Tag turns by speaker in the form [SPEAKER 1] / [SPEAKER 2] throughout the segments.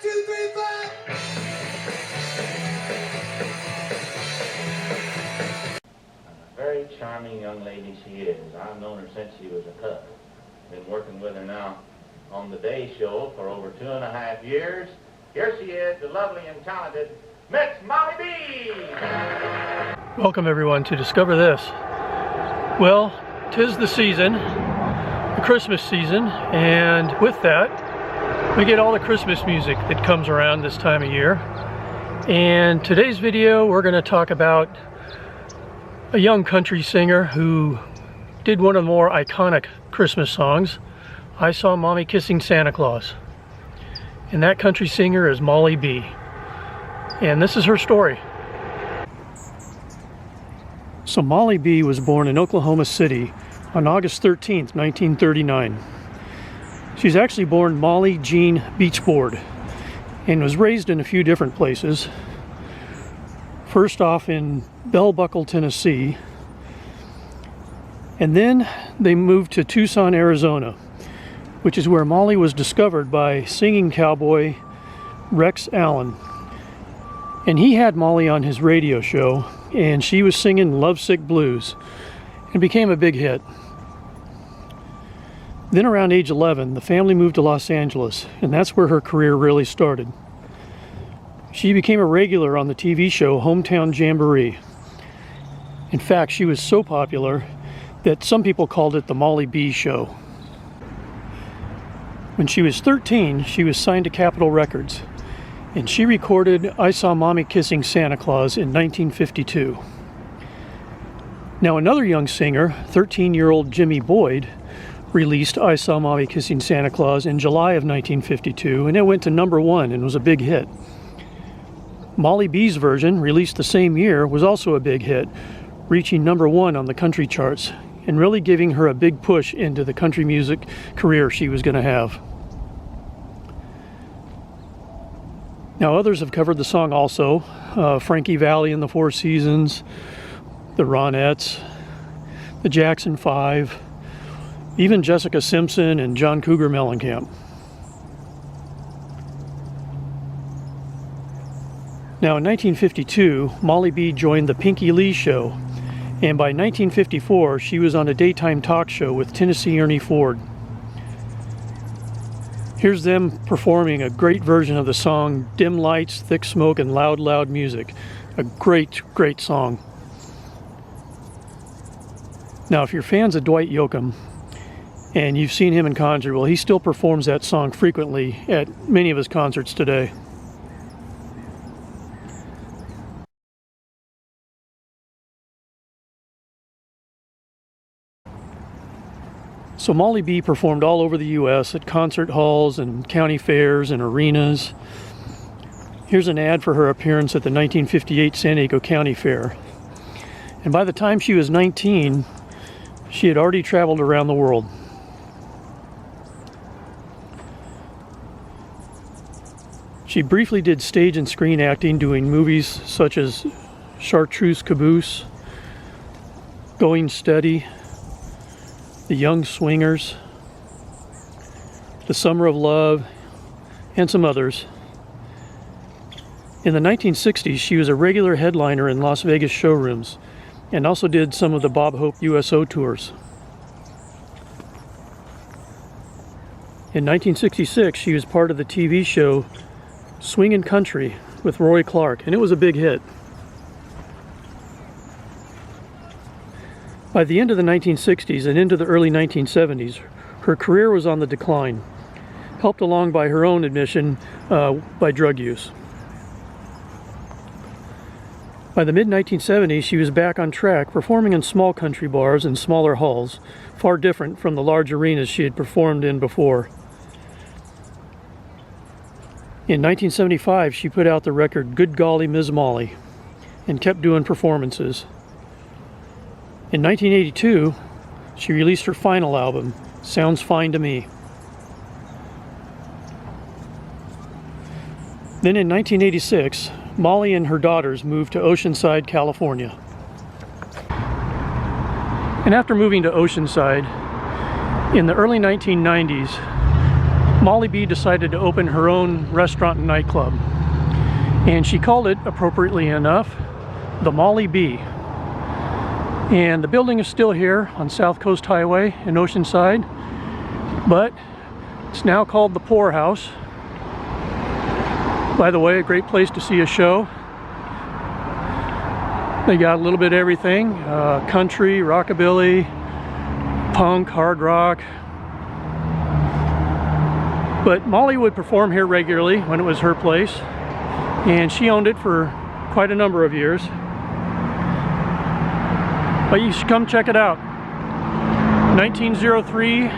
[SPEAKER 1] 2, 3, 4.
[SPEAKER 2] Very charming young lady she is. I've known her since she was a pup. Been working with her now on the day show for over 2.5 years. Here she is, the lovely and talented Miss Molly B.
[SPEAKER 3] Welcome everyone to Discover This. Well, 'tis the season, the Christmas season, and with that, we get all the Christmas music that comes around this time of year. And today's video, we're going to talk about a young country singer who did one of the more iconic Christmas songs, I Saw Mommy Kissing Santa Claus. And that country singer is Molly B. And this is her story. So Molly B was born in Oklahoma City on August 13th, 1939. She's actually born Molly Jean Beachboard and was raised in a few different places. First off in Bell Buckle, Tennessee, and then they moved to Tucson, Arizona, which is where Molly was discovered by singing cowboy Rex Allen. And he had Molly on his radio show, and she was singing Lovesick Blues, and became a big hit. Then around age 11, the family moved to Los Angeles, and that's where her career really started. She became a regular on the TV show Hometown Jamboree. In fact, she was so popular that some people called it the Molly B Show. When she was 13, she was signed to Capitol Records, and she recorded I Saw Mommy Kissing Santa Claus in 1952. Now another young singer, 13-year-old Jimmy Boyd, released I Saw Mommy Kissing Santa Claus in July of 1952, and it went to #1 and was a big hit. Molly B's version, released the same year, was also a big hit, reaching #1 on the country charts and really giving her a big push into the country music career she was going to have. Now others have covered the song also, Frankie Valli and the Four Seasons, the Ronettes, the Jackson 5, even Jessica Simpson and John Cougar Mellencamp. Now in 1952, Molly B joined the Pinky Lee Show, and by 1954 she was on a daytime talk show with Tennessee Ernie Ford. Here's them performing a great version of the song Dim Lights, Thick Smoke, and Loud, Loud Music. A great, great song. Now if you're fans of Dwight Yoakam and you've seen him in concert, well, he still performs that song frequently at many of his concerts today. So Molly B performed all over the U.S. at concert halls and county fairs and arenas. Here's an ad for her appearance at the 1958 San Diego County Fair. And by the time she was 19, she had already traveled around the world. She briefly did stage and screen acting, doing movies such as Chartreuse Caboose, Going Steady, The Young Swingers, The Summer of Love, and some others. In the 1960s, she was a regular headliner in Las Vegas showrooms and also did some of the Bob Hope USO tours. In 1966, she was part of the TV show Swingin' Country with Roy Clark, and it was a big hit. By the end of the 1960s and into the early 1970s, her career was on the decline, helped along by her own admission by drug use. By the mid-1970s, she was back on track, performing in small country bars and smaller halls, far different from the large arenas she had performed in before. In 1975, she put out the record Good Golly Ms. Molly and kept doing performances. In 1982, she released her final album, Sounds Fine to Me. Then in 1986, Molly and her daughters moved to Oceanside, California. And after moving to Oceanside, in the early 1990s, Molly B decided to open her own restaurant and nightclub, and she called it, appropriately enough, the Molly B. And the building is still here on South Coast Highway in Oceanside, but it's now called the Poor House. By the way, a great place to see a show. They got a little bit of everything, country, rockabilly, punk, hard rock. But Molly would perform here regularly when it was her place, and she owned it for quite a number of years. But you should come check it out. 1903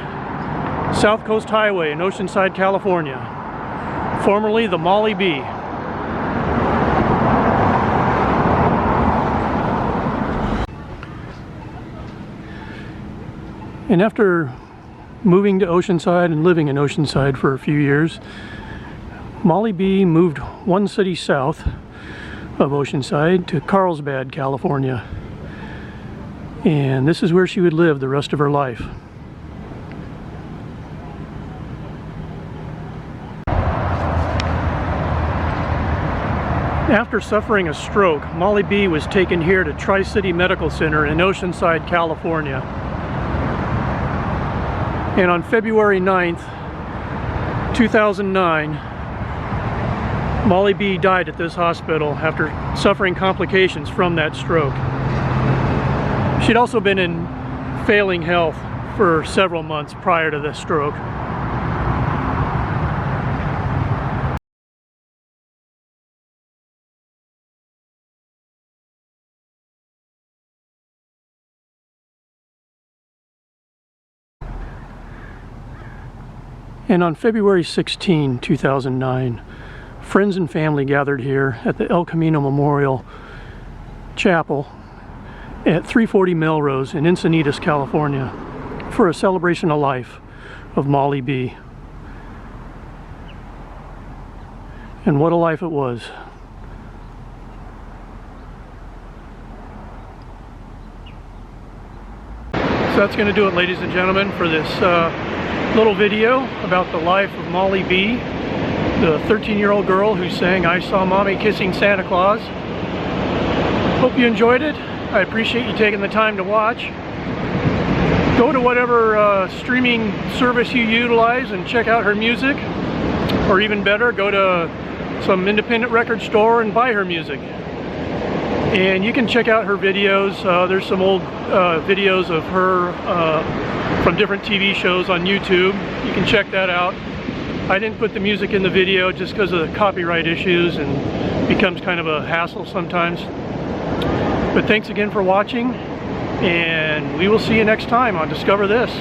[SPEAKER 3] South Coast Highway in Oceanside, California. Formerly the Molly B. And after moving to Oceanside and living in Oceanside for a few years, Molly B moved one city south of Oceanside to Carlsbad, California. And this is where she would live the rest of her life. After suffering a stroke, Molly B was taken here to Tri-City Medical Center in Oceanside, California. And on February 9th, 2009, Molly B died at this hospital after suffering complications from that stroke. She'd also been in failing health for several months prior to the stroke. And on February 16, 2009, friends and family gathered here at the El Camino Memorial Chapel at 340 Melrose in Encinitas, California, for a celebration of life of Molly B. And what a life it was. So that's going to do it, ladies and gentlemen, for this little video about the life of Molly B, the 13-year-old girl who sang "I Saw Mommy Kissing Santa Claus." Hope you enjoyed it. I appreciate you taking the time to watch. Go to whatever streaming service you utilize and check out her music, or even better, go to some independent record store and buy her music. And you can check out her videos. There's some old videos of her from different TV shows on YouTube. You can check that out. I didn't put the music in the video just because of the copyright issues, and it becomes kind of a hassle sometimes. But thanks again for watching, and we will see you next time on Discover This.